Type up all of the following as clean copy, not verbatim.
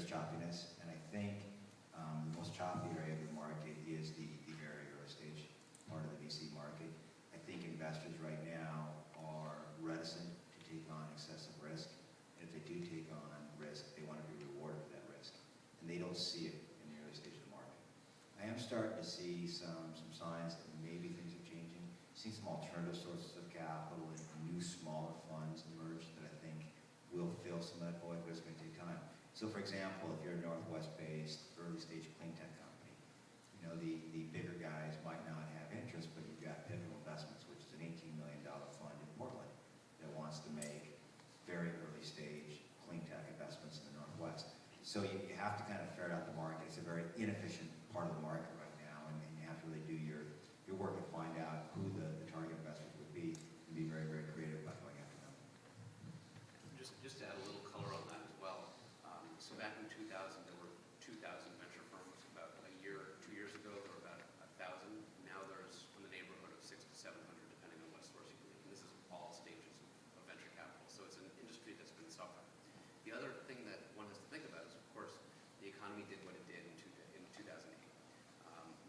choppiness, and I think the most choppy area of the market is the very early stage part of the VC market. I think investors right now are reticent to take on excessive risk, and if they do take on risk, they want to be rewarded for that risk, and they don't see it in the early stage of the market. I am starting to see some signs that maybe things are changing. Seeing some alternative sources of capital and new smaller funds emerge that I think will fill some of that void, but it's going to take time. So for example, if you're a Northwest-based early stage clean tech company, you know, the bigger guys might not have interest, but you've got Pivotal Investments, which is an $18 million fund in Portland that wants to make very early stage clean tech investments in the Northwest. So you have to kind of ferret out the market. It's a very inefficient part of the market right now, and you have to really do your work and find out who the target investors would be and be very, very creative about going after them. Just to add a little color on that as well. So back in 2000, there were 2,000 venture firms. About 2 years ago, there were about 1,000. Now there's in the neighborhood of 600 to 700, depending on what source you believe. And this is all stages of venture capital. So it's an industry that's been suffering. The other thing that one has to think about is, of course, the economy did what it did in 2008.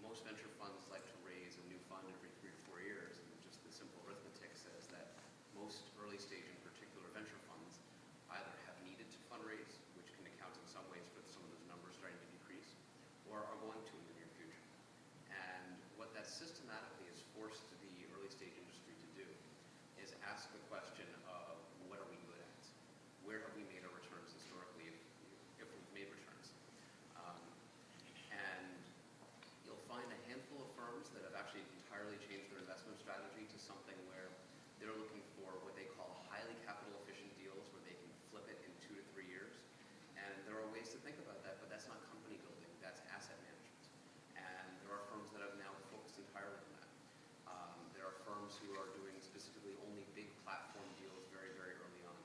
Most venture funds like to raise a new fund every 3 to 4 years, and just the simple arithmetic says that most early stage, in particular venture funds, either have needed to fundraise, which can account in some ways for some of those numbers starting to decrease, or are going to in the near future. And what that systematically has forced the early stage industry to do is ask the question of, what are we good at? Where have we made our returns historically, if we've made returns? And you'll find a handful of firms that have actually entirely changed their investment strategy to something where they're looking for what they call highly capital efficient deals where they can flip it in 2 to 3 years. And there are ways to think about that, but that's not company building, that's asset management. And there are firms that have now focused entirely on that. There are firms who are doing specifically only big platform deals very, very early on.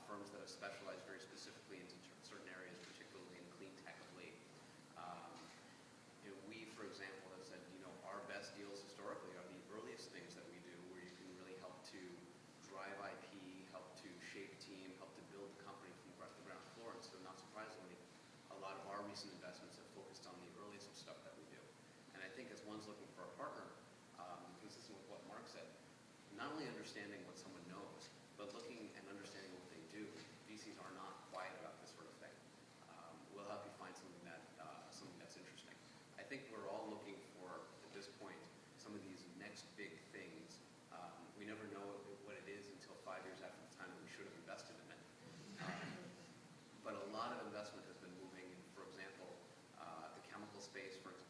Firms that have specialized very specifically into certain areas, particularly in clean tech of late. We, for example, have said, our best deals historically are the earliest things that we do, where you can really help to drive IP, help to shape team, help to build the company from the ground floor. And so, not surprisingly, a lot of our recent investments have focused on the earliest of stuff that we do. And I think as one's looking for a partner, consistent with what Mark said, not only understanding what someone knows, but looking and understanding what they do. VCs are not quiet about this sort of thing. We'll help you find something that's interesting. I think we're all looking for, at this point, some of these next big things. We never know what it is until 5 years after the time that we should have invested in it. But a lot of investment has been moving in, for example, the chemical space, for example.